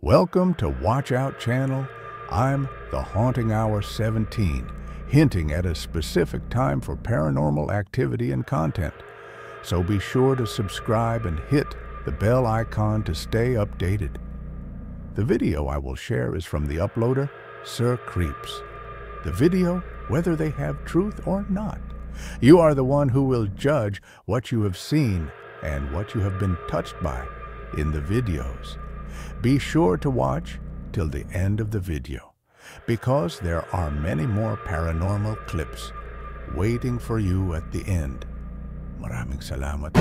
Welcome to Watch Out Channel. I'm the Haunting Hour 17, hinting at a specific time for paranormal activity and content. So be sure to subscribe and hit the bell icon to stay updated. The video I will share is from the uploader, Sir Creeps. The video, whether they have truth or not. You are the one who will judge what you have seen and what you have been touched by in the videos. Be sure to watch till the end of the video, because there are many more paranormal clips waiting for you at the end. Maraming salamat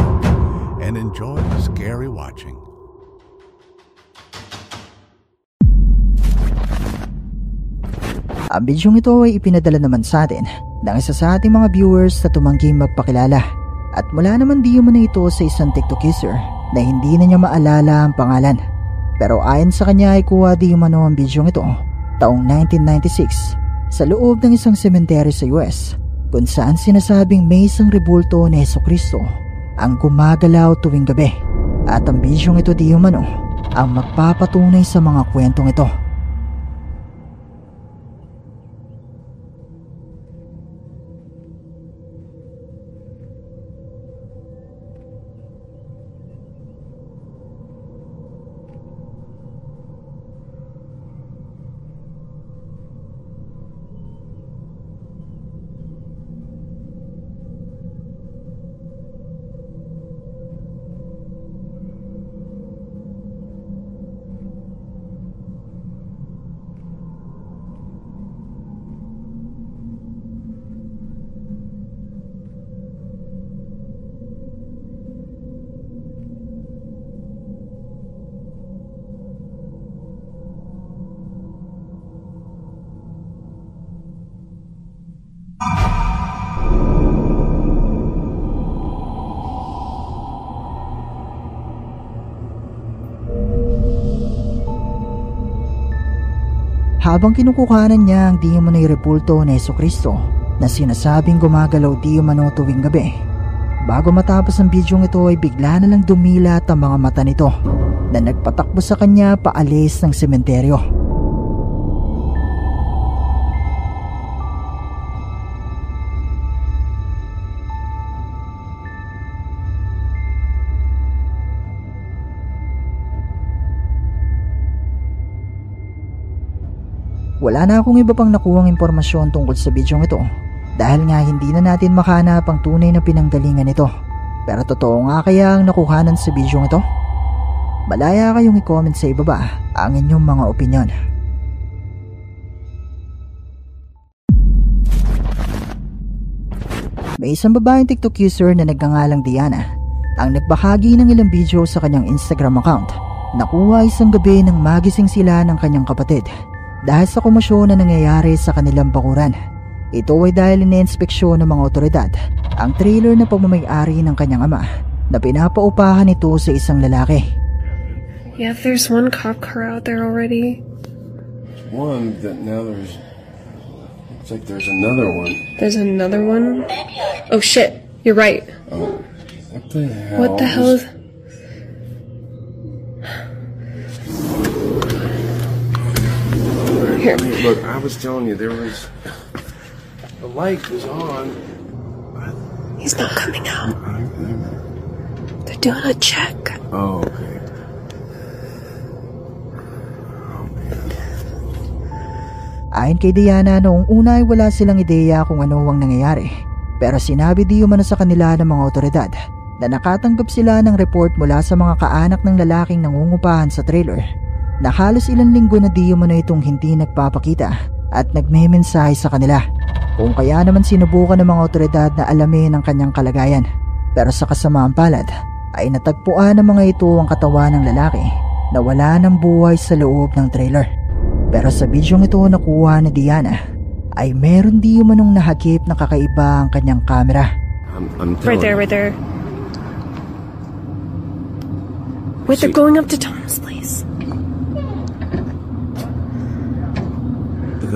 and enjoy scary watching. Ang bidyong ito ay ipinadala naman sa atin ng isa sa ating mga viewers na tumangging magpakilala, at mula naman di man ito sa isang TikTok user na hindi na niya maalala ang pangalan. Pero ayon sa kanya ay kuha di umano ang bidyong ito taong 1996 sa loob ng isang sementeryo sa US, kung saan sinasabing may isang rebulto ni Jesucristo ang gumagalaw tuwing gabi, at ang bidyong ito di umano ang magpapatunay sa mga kwentong ito. Habang kinukuhanan niya ang di umano'y rebulto ni Jesucristo na sinasabing gumagalaw di umano tuwing gabi, bago matapos ang bidyong ito ay bigla na lang dumilat ang mga mata nito na nagpatakbo sa kanya paalis ng sementeryo. Wala na akong iba pang nakuhang impormasyon tungkol sa bidyong ito dahil nga hindi na natin makahanap ang tunay na pinanggalingan nito. Pero totoo nga kaya ang nakuhanan sa bidyong ito? Malaya kayong i-comment sa ibaba ang inyong mga opinyon. May isang babaeng TikTok user na nagngangalang Diana ang nagbahagi ng ilang video sa kanyang Instagram account. Nakuha isang gabi ng magising sila ng kanyang kapatid dahil sa komosyon na nangyayari sa kanilang bakuran. Ito ay dahil ine-inspeksyon ng mga otoridad ang trailer na pagmamay-ari ng kanyang ama na pinapaupahan ito sa isang lalaki. Yeah, there's one cop car out there already. One that now there's... It's like there's another one. There's another one? Oh shit, you're right. Oh, what the hell? What the hell is... Here. Look, I was telling you, there was... The light was on. He's not coming out. They're doing a check. Oh, okay. Oh, man. Ayon kay Diana, noong una ay wala silang ideya kung ano ang nangyayari. Pero sinabi di umano sa kanila ng mga otoridad na nakatanggap sila ng report mula sa mga kaanak ng lalaking nangungupahan sa trailer na halos ilang linggo na di umano itong hindi nagpapakita at nagmemensahe sa kanila. Kung kaya naman sinubukan ng mga otoridad na alamin ang kanyang kalagayan. Pero sa kasamaang palad ay natagpuan ng mga ito ang katawan ng lalaki na wala ng buhay sa loob ng trailer. Pero sa bidyong ito nakuha ni Diana ay meron di umanong nahagip na kakaiba ang kanyang camera. Right there. Wait, they're going up to Tom's place.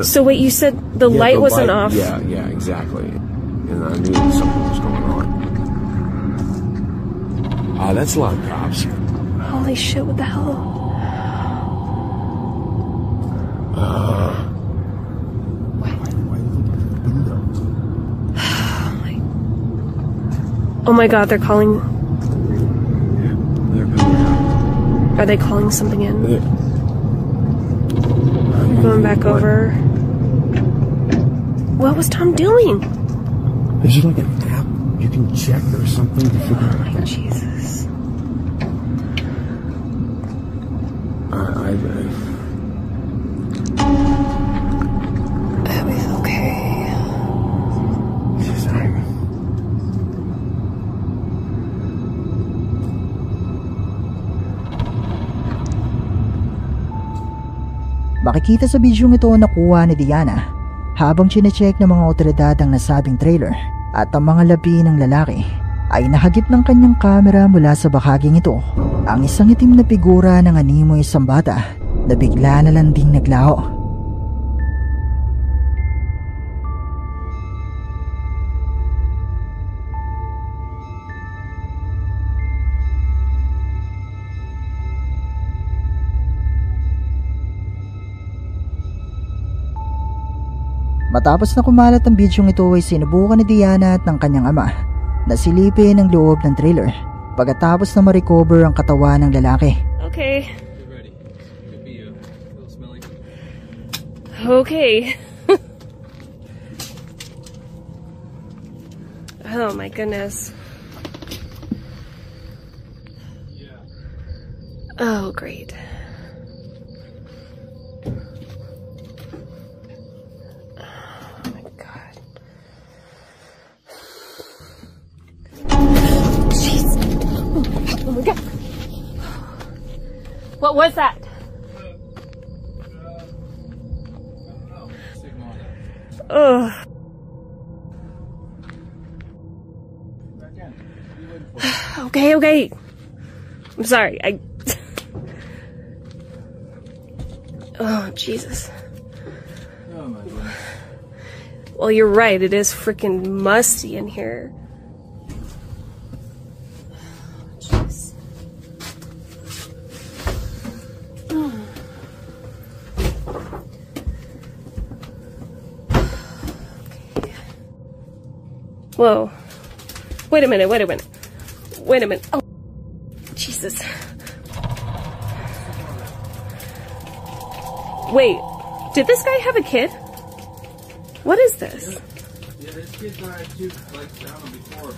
So wait, you said the light wasn't off? Yeah, exactly. And I knew something was going on. That's a lot of cops. Holy shit, what the hell? Oh my god, they're calling. They're coming out. Are they calling something in? I'm Going back over. What was Tom doing? Is there like an app you can check or something to figure out? Oh my Jesus. I It'll be okay. Jeez, Makikita sa bidyong ito na nakuha ni Diana habang chinecheck ng mga otoridad ang nasabing trailer at ang mga labi ng lalaki ay nahagip ng kanyang kamera mula sa bahaging ito ang isang itim na figura ng animoy isang bata na bigla na lang ding naglaho. Matapos na kumalat ang bidyong ito ay sinubukan ni Diana at ng kanyang ama na silipin ang loob ng trailer pagkatapos na ma-recover ang katawan ng lalaki. Okay. Get ready. Could be a little smelly. Okay. Oh my goodness. Yeah. Oh, great. Oh my god. Jeez. Oh my god. What was that? Ugh. Okay. I'm sorry. Oh, Jesus. Oh my goodness. Well, you're right. It is freaking musty in here. Jeez. Okay. Whoa. Wait a minute. Oh, Jesus. Wait, did this guy have a kid? What is this? Yeah, this kid's alright too. Like, I don't know, before.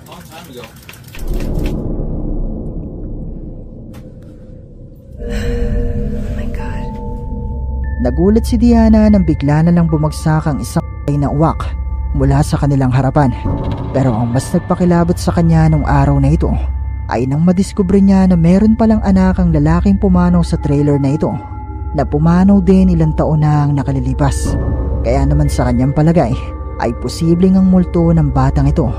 Long time ago. Oh my God. Nagulat si Diana nang bigla na lang bumagsak ang isang na uwak mula sa kanilang harapan. Pero ang mas nagpakilabot sa kanya nung araw na ito ay nang madiskubre niya na meron palang anak ang lalaking pumanaw sa trailer na ito na pumanaw din ilang taon na ang nakalilipas. Kaya naman sa kanyang palagay ay posibleng ang multo ng batang ito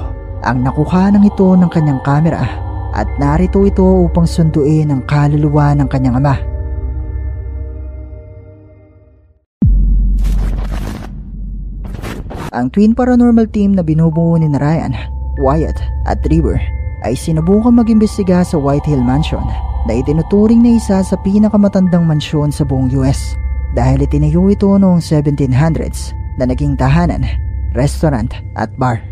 ang nakuha ng ito ng kanyang kamera at narito ito upang sunduin ang kaluluwa ng kanyang ama. Ang twin paranormal team na binubuo ni Ryan, Wyatt at Trevor ay sinubukan mag-imbestiga sa Whitehill Mansion na itinuturing na isa sa pinakamatandang mansyon sa buong US dahil itinayo ito noong 1700s na naging tahanan, restaurant at bar.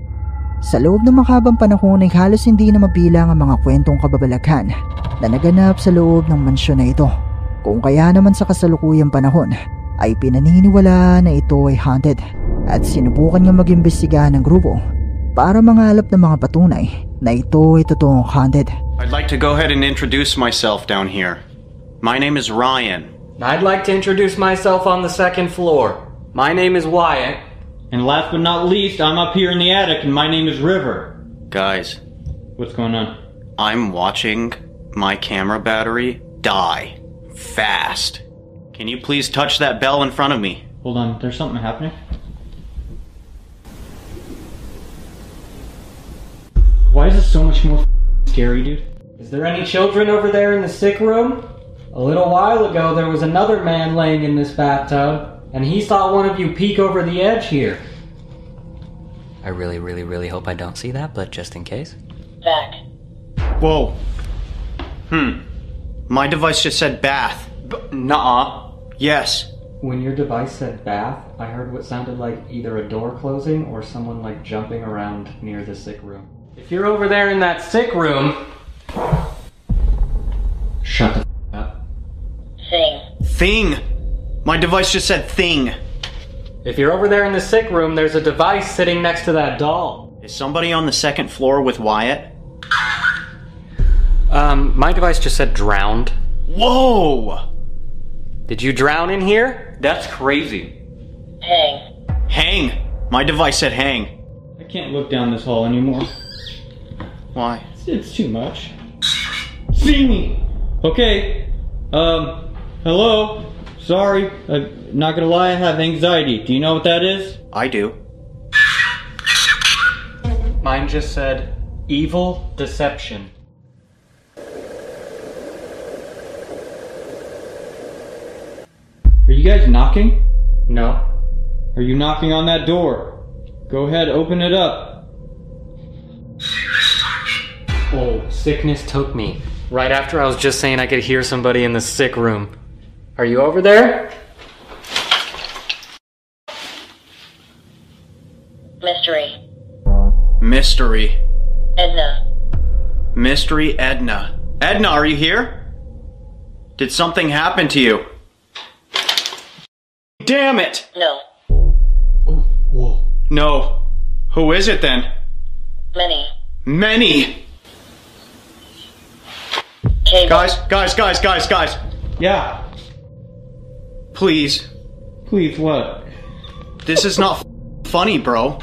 Sa loob ng makabang panahon ay halos hindi na mabilang ang mga kwentong kababalaghan na naganap sa loob ng mansyon na ito. Kung kaya naman sa kasalukuyang panahon ay pinaniniwalaan na ito ay haunted at sinubukan nga mag-imbestiga ng grupo para mangalap ng mga patunay na ito ay totoong haunted. I'd like to go ahead and introduce myself down here. My name is Ryan. I'd like to introduce myself on the second floor. My name is Wyatt. And last but not least, I'm up here in the attic and my name is River. Guys, What's going on? I'm watching my camera battery die fast. Can you please touch that bell in front of me? Hold on, there's something happening? Why is this so much more scary, dude? Is there any children over there in the sick room? A little while ago, there was another man laying in this bathtub, and he saw one of you peek over the edge here. I really hope I don't see that, but just in case. Back. Whoa. My device just said bath. Nuh-uh. Yes. When your device said bath, I heard what sounded like either a door closing or someone like jumping around near the sick room. If you're over there in that sick room... Shut the f*** up. Thing! My device just said thing. If you're over there in the sick room, there's a device sitting next to that doll. Is somebody on the second floor with Wyatt? My device just said drowned. Whoa! Did you drown in here? That's crazy. Hang. Hang! My device said hang. I can't look down this hall anymore. Why? It's too much. See me! Okay. Hello? Sorry. I'm not gonna lie, I have anxiety. Do you know what that is? I do. Mine just said evil deception. Are you guys knocking? No. Are you knocking on that door? Go ahead, open it up. Oh, sickness took me. Right after I was just saying I could hear somebody in the sick room. Are you over there? Mystery. Mystery. Edna. Mystery Edna. Edna, are you here? Did something happen to you? Damn it! No. Oh, whoa. No. Who is it then? Many. Many! Cable. Guys. Yeah. Please. Please, what? This is not funny, bro.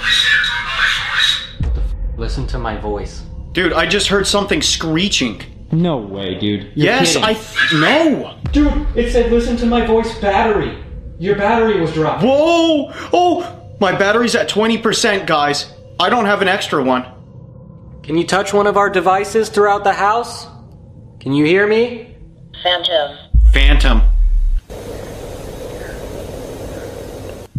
Listen to my voice. Dude, I just heard something screeching. No way, dude. You're Yes, kidding. No! Dude, it said listen to my voice battery. Your battery was dropped. Whoa! Oh! My battery's at 20%, guys. I don't have an extra one. Can you touch one of our devices throughout the house? Can you hear me? Phantom. Phantom.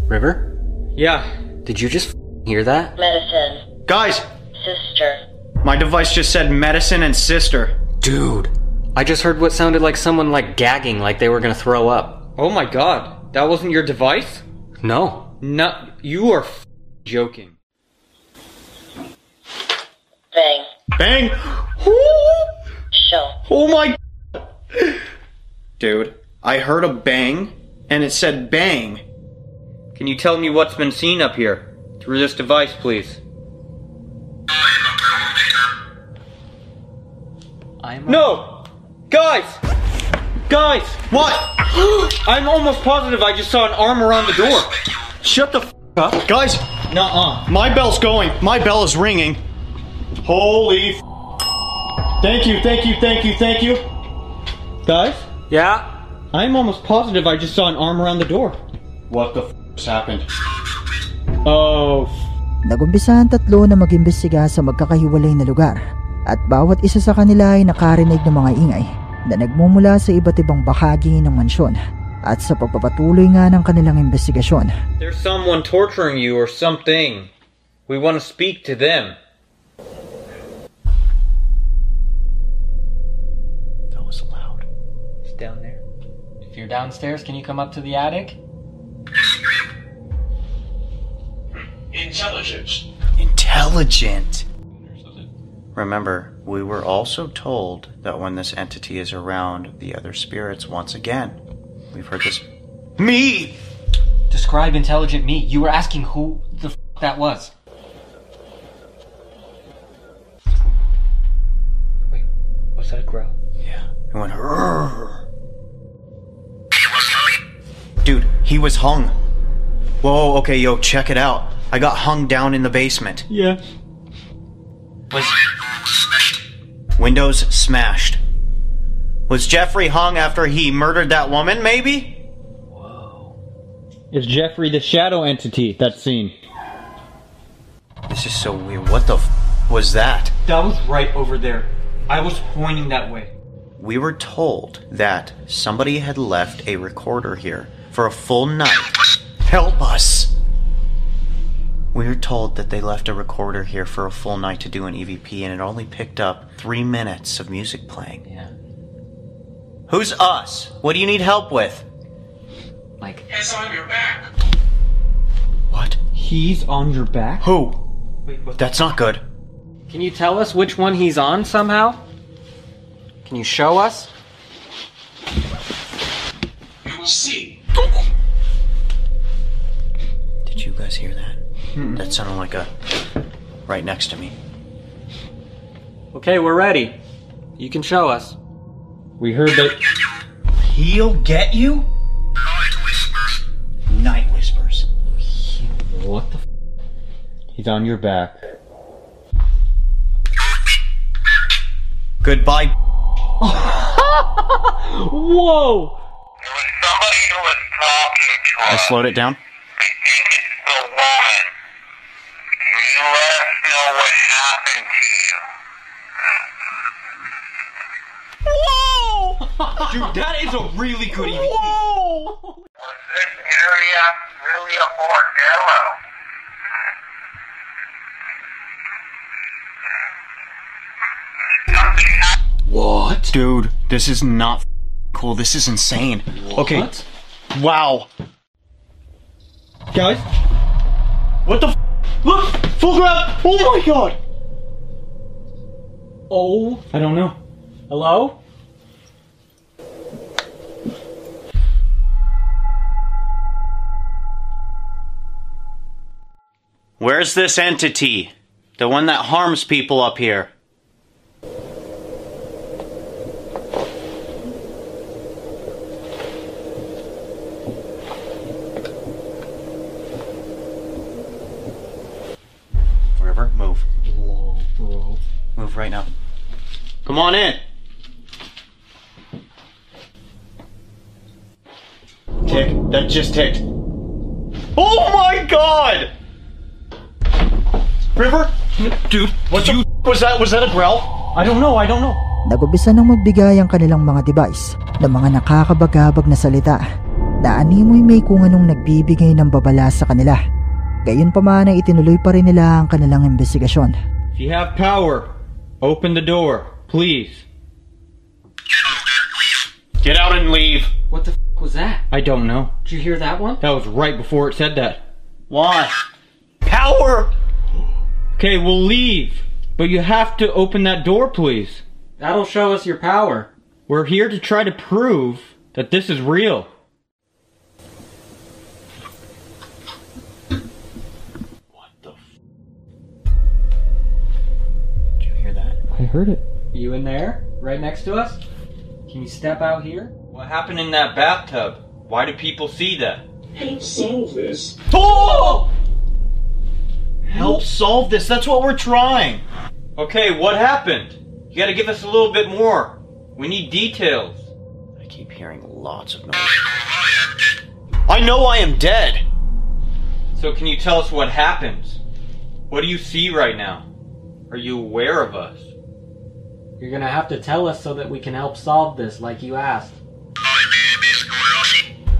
River? Yeah. Did you just hear that? Medicine. Guys, Sister. my device just said medicine and sister. Dude, I just heard what sounded like someone gagging, like they were gonna throw up. Oh my god. That wasn't your device? No. No, you are joking. Bang. Bang! Show. Oh my... Dude, I heard a bang, and it said bang. Can you tell me what's been seen up here? Through this device, please. No! Guys! Guys! What? I'm almost positive I just saw an arm around the door. Shut the f up. Guys, Nuh-uh. my bell's going. My bell is ringing. Holy f. Thank you. Guys? Yeah? I'm almost positive I just saw an arm around the door. What the f just happened? Oh, Nagumpisa ang tatlo na mag-imbestiga sa magkakahiwalay na lugar at bawat isa sa kanila ay nakarinig ng mga ingay na nagmumula sa iba't ibang bahagi ng mansyon at sa pagpapatuloy nga ng kanilang investigasyon. there's someone torturing you or something. We want to speak to them. That was loud. It's down there. If you're downstairs, can you come up to the attic? Intelligent. Remember, we were also told that when this entity is around the other spirits once again. We've heard this. Me! Describe intelligent me. You were asking who the f that was. Wait, was that a growl? Yeah. It went. "Rrrr." Dude, he was hung. Whoa, okay, yo, check it out. I got hung down in the basement. Yeah. Windows smashed. Was Jeffrey hung after he murdered that woman, maybe? It's Jeffrey the shadow entity that's seen. This is so weird. What the f was that? That was right over there. I was pointing that way. We were told that somebody had left a recorder here for a full night. Help us! We were told that they left a recorder here for a full night to do an EVP, and it only picked up 3 minutes of music playing. Yeah. Who's us? What do you need help with? Like, It's on your back. What? He's on your back? Who? Wait, what? That's not good. Can you tell us which one he's on somehow? Can you show us? You will see. Did you guys hear that? That sounded like a... right next to me. Okay, we're ready. You can show us. We heard that... He'll get you? Night whispers. What the f? He's on your back. Goodbye. Whoa! Somebody who was talking to I us. slowed it down. I think it's the woman. Can you let us know what happened to you? Dude, that is a really good EVP. Whoa! Was this area really a bordello? Something happened. What? Dude, this is not cool. This is insane. Okay. What? Wow. Guys? What the f? Look! Full grab! Oh my god! Oh, I don't know. hello? Where's this entity? The one that harms people up here. River, move. Whoa, bro. Move right now. Come on in. Tick. That just ticked. Oh my god! River? Dude, what the was that? Was that a growl? I don't know. Nag-umpisa nang magbigay ang kanilang mga device ng mga nakakabagabag na salita na animoy may kung anong nagbibigay ng babala sa kanila. Gayunpaman ay itinuloy pa rin nila ang kanilang investigasyon. If you have power, open the door, please. Get out and leave. What the f was that? I don't know. Did you hear that one? That was right before it said that. Why? Power! Okay, we'll leave. But you have to open that door, please. That'll show us your power. We're here to try to prove that this is real. What the f? Did you hear that? I heard it. You in there? Right next to us? Can you step out here? What happened in that bathtub? Why do people see that? Help solve this. Oh! Help solve this. That's what we're trying. Okay, what happened? You gotta give us a little bit more. We need details. I keep hearing lots of noise. I know I am dead. So can you tell us what happens? What do you see right now? Are you aware of us? You're gonna have to tell us so that we can help solve this like you asked.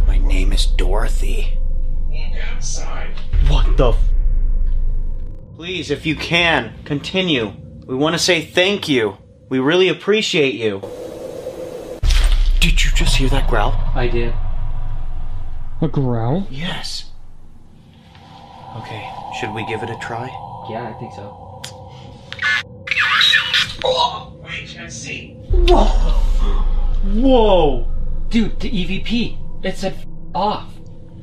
My name is Dorothy. Walk outside. What the f? Please, if you can, continue. We want to say thank you. We really appreciate you. Did you just hear that growl? I did. A growl? Yes. Okay, should we give it a try? Yeah, I think so. Wait and see. Whoa! Dude, the EVP. It said off.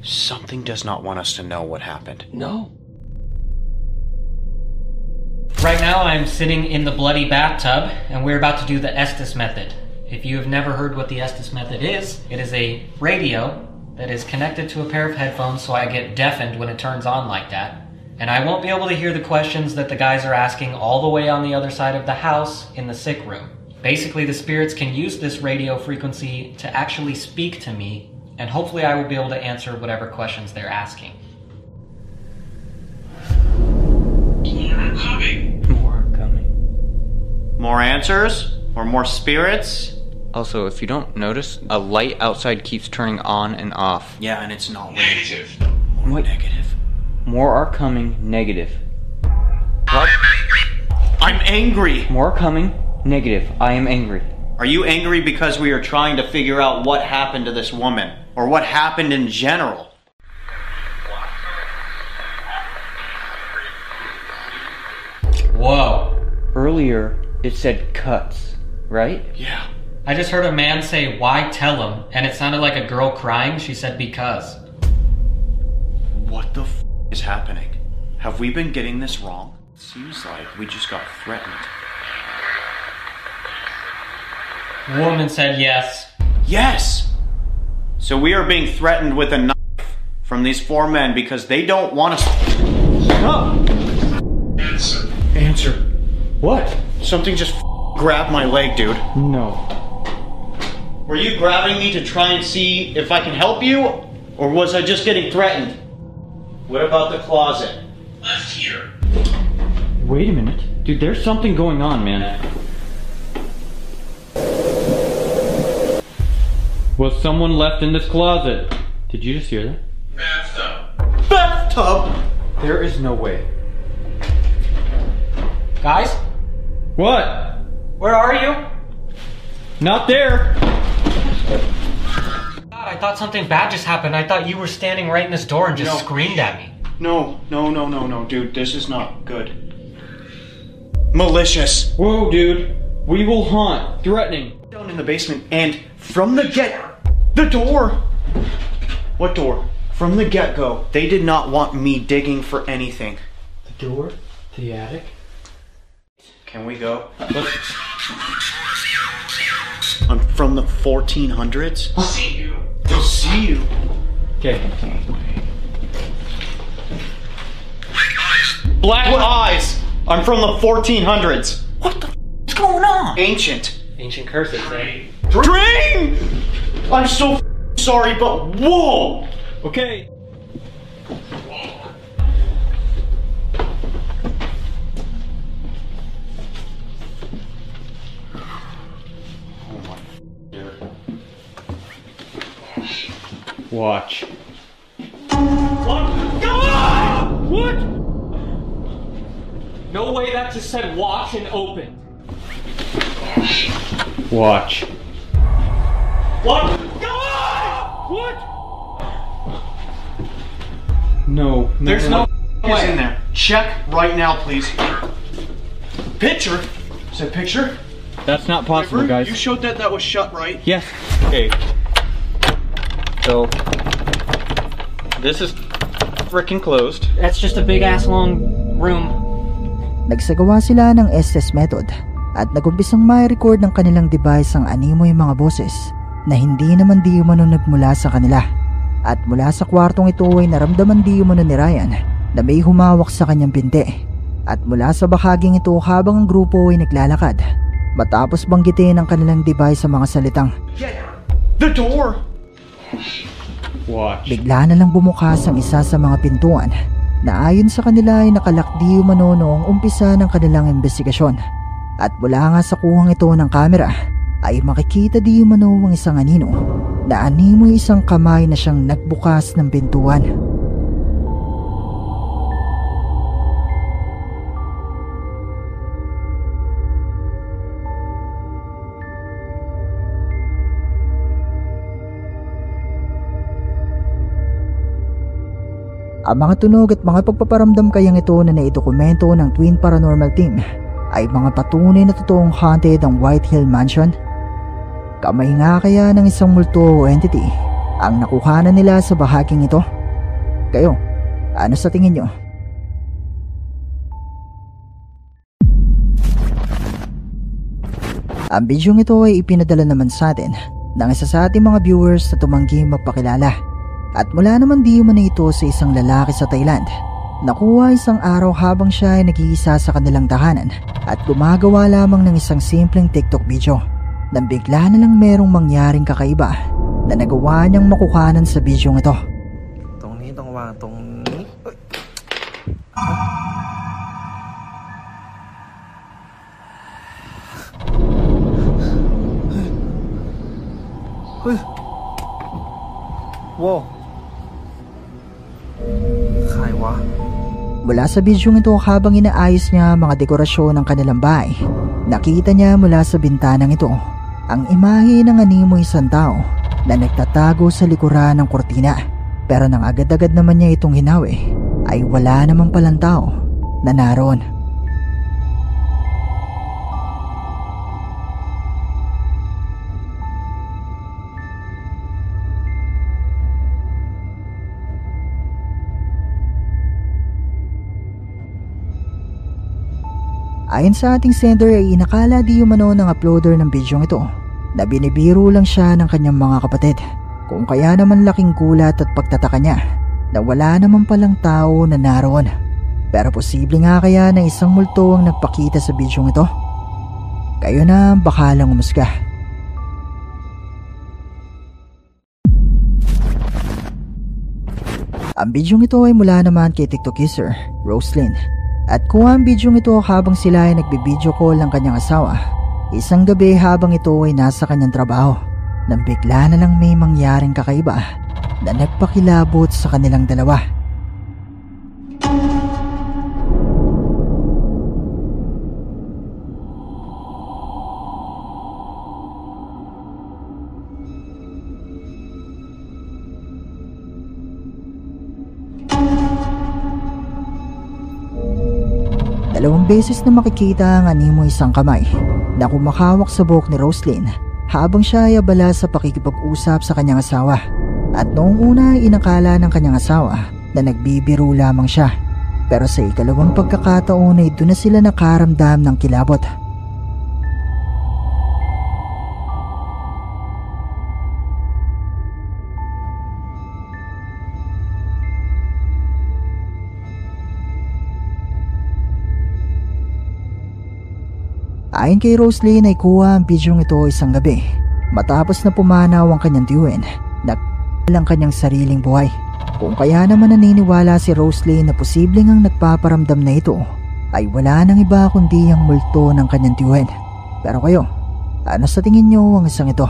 Something does not want us to know what happened. No. Right now I'm sitting in the bloody bathtub and we're about to do the Estes method. If you have never heard what the Estes method is, it is a radio that is connected to a pair of headphones so I get deafened when it turns on like that. And I won't be able to hear the questions that the guys are asking all the way on the other side of the house in the sick room. Basically, the spirits can use this radio frequency to actually speak to me, and hopefully I will be able to answer whatever questions they're asking. More are coming. More are coming. More answers? Or more spirits? Also, if you don't notice, a light outside keeps turning on and off. Yeah, and it's not Negative. more negative. More are coming, negative. What? I'm angry! More are coming, negative. I am angry. Are you angry because we are trying to figure out what happened to this woman? Or what happened in general? Whoa. earlier it said cuts, right? Yeah. I just heard a man say, "Why tell him?" And it sounded like a girl crying. She said, "Because." What the is happening? Have we been getting this wrong? Seems like we just got threatened. Woman said yes. Yes! So we are being threatened with a knife from these 4 men because they don't want us. No! Answer. What? Something just grabbed my leg, dude. No. Were you grabbing me to try and see if I can help you? Or was I just getting threatened? What about the closet? Left here. Wait a minute. Dude, there's something going on, man. Was someone left in this closet? Did you just hear that? Bathtub. Bathtub? There is no way. Guys? What? Where are you? Not there. God, I thought something bad just happened. I thought you were standing right in this door and just screamed at me. No, dude, this is not good. Malicious. Whoa, dude. We will haunt. Threatening. Down in the basement, and from the door. What door? From the get-go, they did not want me digging for anything. The door to the attic? Can we go? Let's... I'm from the 1400s. I'll see you. I'll see you. Okay. Black eyes. I'm from the 1400s. What the is going on? Ancient curses, eh? Drain! I'm so sorry, but whoa! Okay. Watch. What? God! What? No way that just said watch and open. Watch. What? God! What? No. There's no way in there. Check right now, please. Picture? Is that picture? That's not possible, Remember? guys. You showed that was shut, right? Yes. Okay. So, this is freaking closed. That's just a big ass long room. Nagsagawa sila ng Estes method at nagumpisang mai-record ng kanilang device ang animoy mga boses na hindi naman di umano nagmula sa kanila. At mula sa kwartong ito ay naramdaman di umano ni Ryan na may humawak sa kanyang binti. At mula sa bahaging ito habang ang grupo ay naglalakad, matapos banggitin ang kanilang device sa mga salitang The door! Watch. Bigla na lang bumukas ang isa sa mga pintuan na ayon sa kanila ay nakalakdi umano noong umpisa ng kanilang investigasyon. At mula nga sa kuhang ito ng kamera ay makikita di umano ang isang anino na animoy isang kamay na siyang nagbukas ng pintuan. Ang mga tunog at mga pagpaparamdam kayang ito na naidokumento ng Twin Paranormal Team ay mga patunay na totoong haunted ang White Hill Mansion. Kamay nga kaya ng isang multo o entity ang nakuhanan nila sa bahaging ito? Kayo, ano sa tingin nyo? Ang bidyong ito ay ipinadala naman sa atin ng isa sa ating mga viewers na tumanggi magpakilala. At mula naman di man ito sa isang lalaki sa Thailand. Nakuha isang araw habang siya ay nag-iisa sa kanilang tahanan at gumagawa lamang ng isang simpleng TikTok video. Nang bigla na lang merong mangyaring kakaiba na nagawa niyang makuhanan sa bidyong ito. Wow. Mula sa bidyong ito habang inaayos niya mga dekorasyon ng kanilang bahay, nakita niya mula sa bintanang ito ang imahe ng animoy isang tao na nagtatago sa likuran ng kortina. Pero nang agad-agad naman niya itong hinawi ay wala namang palang tao na naroon. Ayon sa ating sender ay inakala di umano ng uploader ng bidyong ito na binibiro lang siya ng kanyang mga kapatid, kung kaya naman laking gulat at pagtataka niya na wala naman palang tao na naroon. Pero posible nga kaya na isang multo ang nagpakita sa bidyong ito? Kayo na ang bakalang umusga. Ang bidyong ito ay mula naman kay TikTok user Roslyn, at kuha ang bidyong ito habang sila ay nagbibideo call ng kanyang asawa isang gabi habang ito ay nasa kanyang trabaho, nang bigla na lang may mangyaring kakaiba na nagpakilabot sa kanilang dalawa. Dalawang beses na makikita ang animo isang kamay na kumakawak sa buhok ni Roslyn habang siya ay abala sa pakikipag-usap sa kanyang asawa. At noong una ay inakala ng kanyang asawa na nagbibiro lamang siya, pero sa ikalawang pagkakataon ay doon na sila nakaramdam ng kilabot. Ayon kay Roslyn ay kuha ang bidyong ito isang gabi matapos na pumanaw ang kanyang tiyuhin na ang kanyang sariling buhay. Kung kaya naman naniniwala si Roslyn na posibleng ang nagpaparamdam na ito ay wala nang iba kundi ang multo ng kanyang tiyuhin. Pero kayo, ano sa tingin nyo ang isang ito?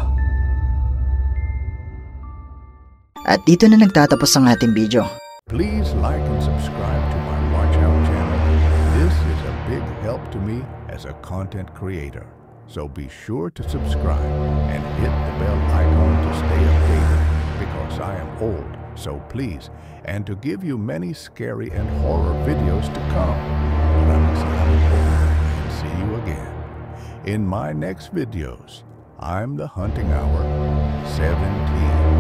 At dito na nagtatapos ang ating video. Please like and subscribe to my Watch Out channel. This is a big help to me as a content creator. So be sure to subscribe and hit the bell icon to stay updated, because I am old, so please, and to give you many scary and horror videos to come. Maraming salamat po, and see you again in my next videos. I'm the Hunting Hour 17.